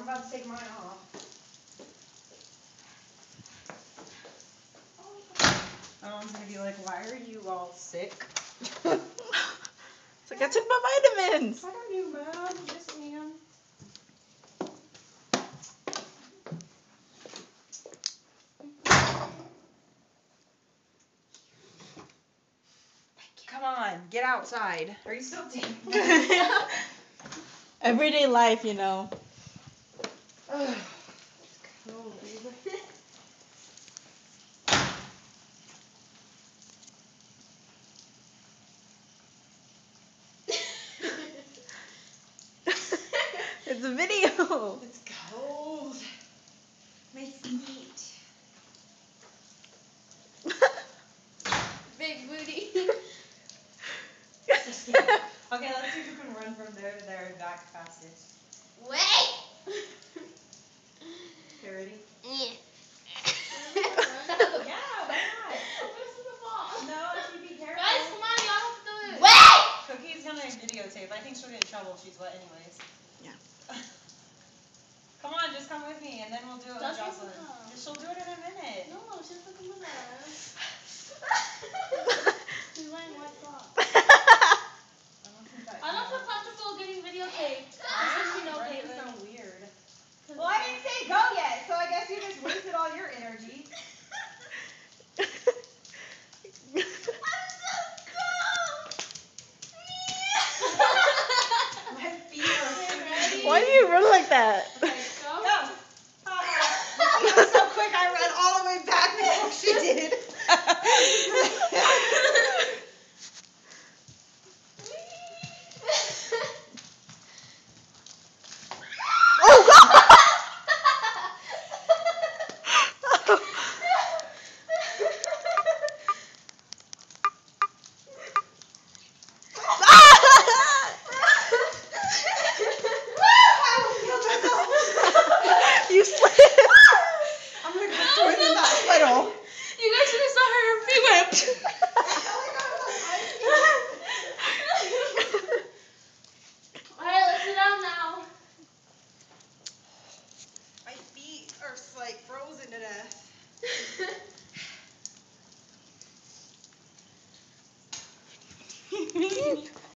about to take mine off. My mom's gonna be like, why are you all sick? It's like, I took my vitamins. I don't know, Mom. Yes, ma'am. Come on, get outside. Are you still taking? Everyday life, you know. Ugh. It's cold, baby. It's a video. It's cold. My feet. Big booty. Okay, let's see if you can run from there to there and back fastest. Wait! Okay, ready? Yeah. Yeah, why not? No, if you be careful. Guys, come on, y'all have to do it. Cookie's gonna videotape. I think she'll get in trouble if she's wet anyways. Yeah. Come on, just come with me and then we'll do it with That's Jocelyn. awesome. She'll do it in a minute. No, she's not coming with us. She's wearing white socks. I don't feel comfortable getting videotaped. Since you know Right, Caitlin. so weird. Well, I didn't say go yet, so I guess you just wasted all your energy. My feet are Ready? Why do you run like that? Okay, go. Go. That was so quick, I ran all the way back before she did. Oh God! You slid. I'm gonna go swim in that puddle. You guys should have saw her feet went. Alright, let's sit down now. My feet are like frozen to death.